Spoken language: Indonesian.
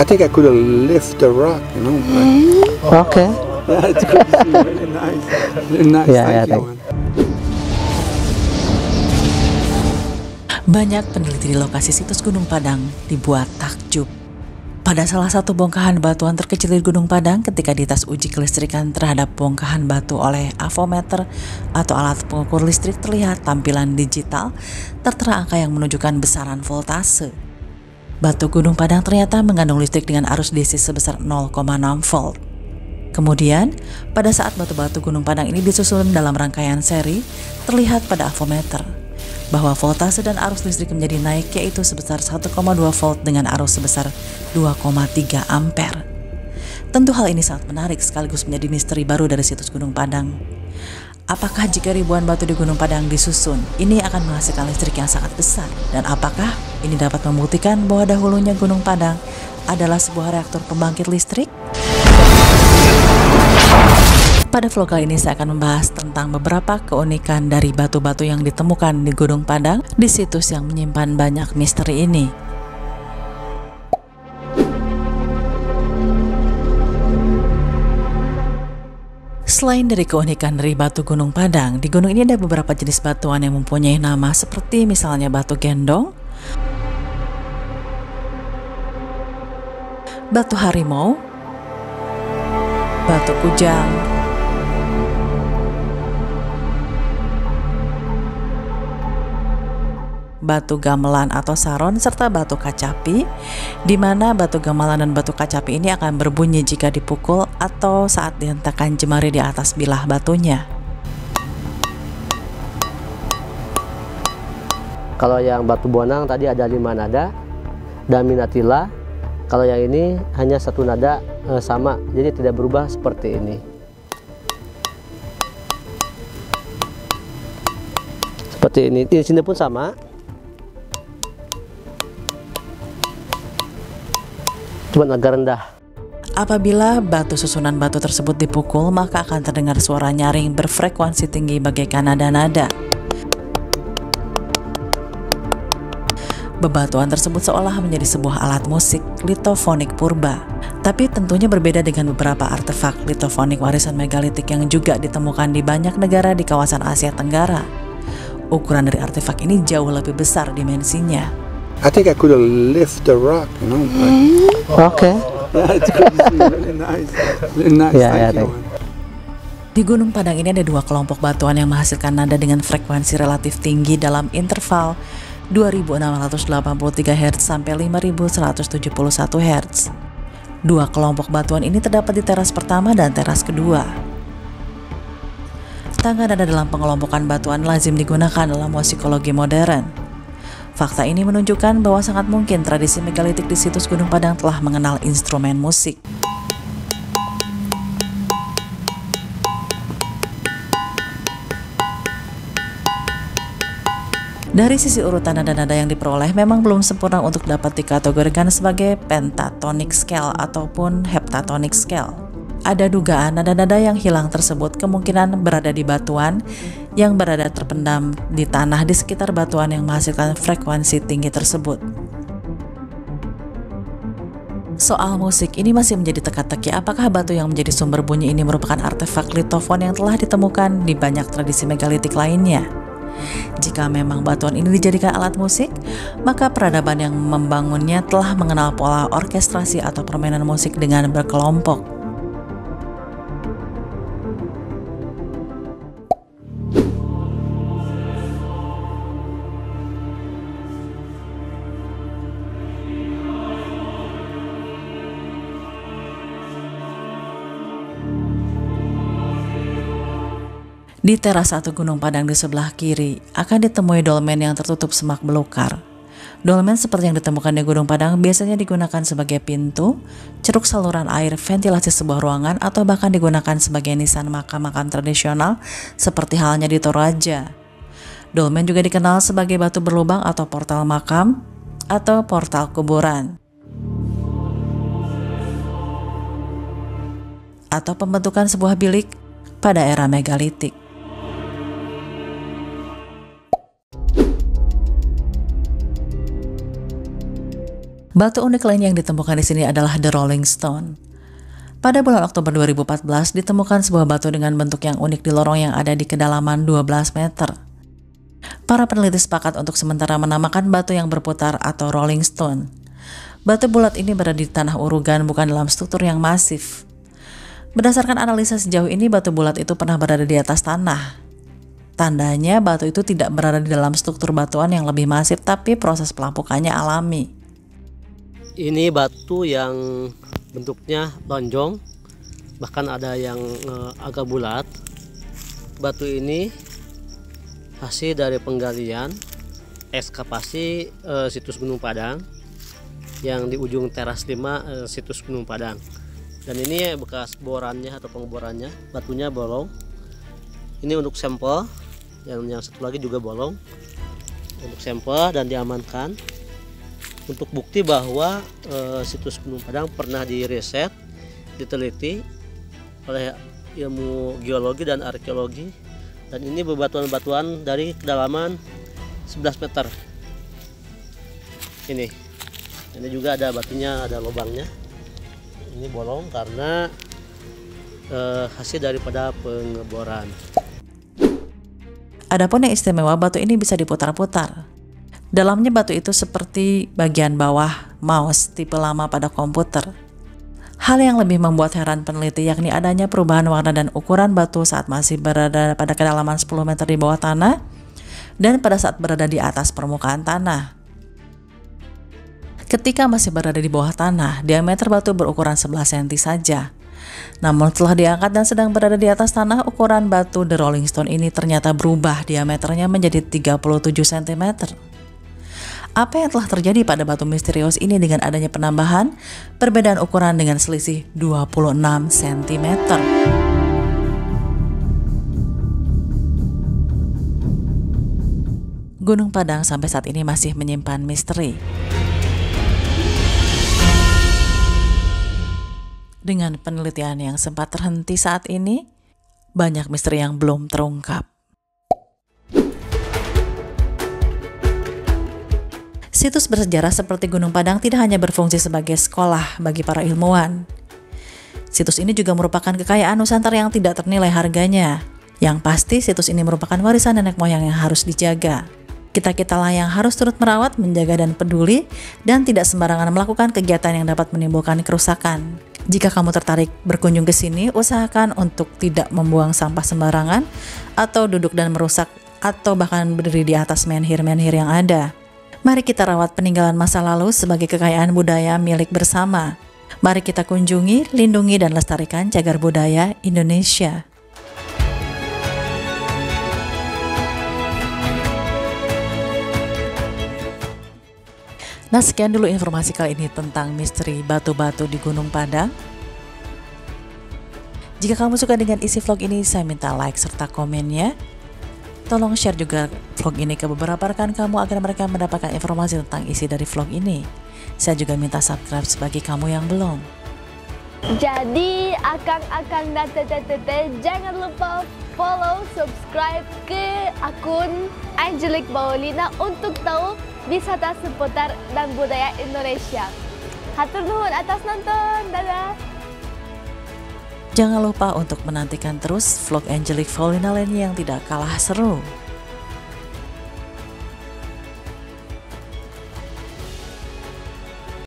I think I could have lifted the rock, you know. Okay. Yeah, it's crazy. Really nice. Really nice. Yeah, Thank you, thank man. Banyak peneliti di lokasi situs Gunung Padang dibuat takjub. Pada salah satu bongkahan batuan terkecil di Gunung Padang, ketika dites uji kelistrikan terhadap bongkahan batu oleh avometer atau alat pengukur listrik, terlihat tampilan digital tertera angka yang menunjukkan besaran voltase. Batu Gunung Padang ternyata mengandung listrik dengan arus DC sebesar 0,6 volt. Kemudian, pada saat batu-batu Gunung Padang ini disusun dalam rangkaian seri, terlihat pada avometer bahwa voltase dan arus listrik menjadi naik, yaitu sebesar 1,2 volt dengan arus sebesar 2,3 ampere. Tentu hal ini sangat menarik sekaligus menjadi misteri baru dari situs Gunung Padang. Apakah jika ribuan batu di Gunung Padang disusun, ini akan menghasilkan listrik yang sangat besar? Dan apakah ini dapat membuktikan bahwa dahulunya Gunung Padang adalah sebuah reaktor pembangkit listrik? Pada vlog kali ini saya akan membahas tentang beberapa keunikan dari batu-batu yang ditemukan di Gunung Padang di situs yang menyimpan banyak misteri ini. Selain dari keunikan dari batu Gunung Padang, di gunung ini ada beberapa jenis batuan yang mempunyai nama seperti misalnya batu gendong, batu harimau, batu kujang, batu gamelan atau saron, serta batu kacapi, di mana batu gamelan dan batu kacapi ini akan berbunyi jika dipukul atau saat dihentakkan jemari di atas bilah batunya. Kalau yang batu bonang tadi ada 5 nada, daminatila. Kalau yang ini hanya 1 nada sama, jadi tidak berubah seperti ini. Seperti ini. Di sini pun sama. Cuma agak rendah. Apabila batu susunan batu tersebut dipukul, maka akan terdengar suara nyaring berfrekuensi tinggi bagaikan nada-nada. Bebatuan tersebut seolah menjadi sebuah alat musik litofonik purba. Tapi tentunya berbeda dengan beberapa artefak litofonik warisan megalitik yang juga ditemukan di banyak negara di kawasan Asia Tenggara. Ukuran dari artefak ini jauh lebih besar dimensinya. I think I could have lifted the rock, you know. Okay. Yeah, it's crazy. Really nice. Really nice. Yeah, Thank you, thank man. Di Gunung Padang ini ada 2 kelompok batuan yang menghasilkan nada dengan frekuensi relatif tinggi dalam interval 2683 Hz sampai 5171 Hz. 2 kelompok batuan ini terdapat di teras pertama dan teras kedua. Tangga nada dalam pengelompokan batuan lazim digunakan dalam musikologi modern. Fakta ini menunjukkan bahwa sangat mungkin tradisi megalitik di situs Gunung Padang telah mengenal instrumen musik. Dari sisi urutan nada-nada yang diperoleh memang belum sempurna untuk dapat dikategorikan sebagai pentatonic scale ataupun heptatonic scale. Ada dugaan nada-nada yang hilang tersebut kemungkinan berada di batuan yang berada terpendam di tanah di sekitar batuan yang menghasilkan frekuensi tinggi tersebut. Soal musik ini masih menjadi teka-teki apakah batu yang menjadi sumber bunyi ini merupakan artefak litofon yang telah ditemukan di banyak tradisi megalitik lainnya. Jika memang batuan ini dijadikan alat musik, maka peradaban yang membangunnya telah mengenal pola orkestrasi atau permainan musik dengan berkelompok. Di teras satu Gunung Padang di sebelah kiri akan ditemui dolmen yang tertutup semak belukar. Dolmen seperti yang ditemukan di Gunung Padang biasanya digunakan sebagai pintu, ceruk saluran air, ventilasi sebuah ruangan, atau bahkan digunakan sebagai nisan makam-makam tradisional seperti halnya di Toraja. Dolmen juga dikenal sebagai batu berlubang atau portal makam atau portal kuburan, atau pembentukan sebuah bilik pada era megalitik. Batu unik lain yang ditemukan di sini adalah The Rolling Stone. Pada bulan Oktober 2014 ditemukan sebuah batu dengan bentuk yang unik di lorong yang ada di kedalaman 12 meter. Para peneliti sepakat untuk sementara menamakan batu yang berputar atau Rolling Stone. Batu bulat ini berada di tanah urugan, bukan dalam struktur yang masif. Berdasarkan analisa sejauh ini, batu bulat itu pernah berada di atas tanah. Tandanya batu itu tidak berada di dalam struktur batuan yang lebih masif, tapi proses pelampukannya alami. Ini batu yang bentuknya lonjong, bahkan ada yang agak bulat. Batu ini hasil dari penggalian ekskavasi situs Gunung Padang yang di ujung teras 5 situs Gunung Padang. Dan ini bekas borannya atau pengeborannya, batunya bolong. Ini untuk sampel, yang satu lagi juga bolong. Untuk sampel dan diamankan. Untuk bukti bahwa situs Gunung Padang pernah diriset, diteliti oleh ilmu geologi dan arkeologi, dan ini bebatuan-batuan dari kedalaman 11 meter. Ini juga ada batunya, ada lubangnya. Ini bolong karena hasil daripada pengeboran. Adapun yang istimewa, batu ini bisa diputar-putar. Dalamnya batu itu seperti bagian bawah mouse tipe lama pada komputer. Hal yang lebih membuat heran peneliti yakni adanya perubahan warna dan ukuran batu saat masih berada pada kedalaman 10 meter di bawah tanah dan pada saat berada di atas permukaan tanah. Ketika masih berada di bawah tanah, diameter batu berukuran 11 cm saja. Namun setelah diangkat dan sedang berada di atas tanah, ukuran batu The Rolling Stone ini ternyata berubah diameternya menjadi 37 cm. Apa yang telah terjadi pada batu misterius ini dengan adanya penambahan perbedaan ukuran dengan selisih 26 cm? Gunung Padang sampai saat ini masih menyimpan misteri. Dengan penelitian yang sempat terhenti saat ini, banyak misteri yang belum terungkap. Situs bersejarah seperti Gunung Padang tidak hanya berfungsi sebagai sekolah bagi para ilmuwan. Situs ini juga merupakan kekayaan Nusantara yang tidak ternilai harganya. Yang pasti situs ini merupakan warisan nenek moyang yang harus dijaga. Kita-kitalah yang harus turut merawat, menjaga dan peduli, dan tidak sembarangan melakukan kegiatan yang dapat menimbulkan kerusakan. Jika kamu tertarik berkunjung ke sini, usahakan untuk tidak membuang sampah sembarangan, atau duduk dan merusak, atau bahkan berdiri di atas menhir-menhir yang ada. Mari kita rawat peninggalan masa lalu sebagai kekayaan budaya milik bersama. Mari kita kunjungi, lindungi, dan lestarikan cagar budaya Indonesia. Nah, sekian dulu informasi kali ini tentang misteri batu-batu di Gunung Padang. Jika kamu suka dengan isi vlog ini, saya minta like serta komennya. Tolong share juga vlog ini ke beberapa rekan kamu agar mereka mendapatkan informasi tentang isi dari vlog ini. Saya juga minta subscribe sebagai kamu yang belum. Jadi akang-akang dan tete-tete jangan lupa follow, subscribe ke akun Angelique Paulina untuk tahu wisata seputar dan budaya Indonesia. Hatur nuhun atas nonton, dadah. Jangan lupa untuk menantikan terus vlog Angelique Paulina lainnya yang tidak kalah seru.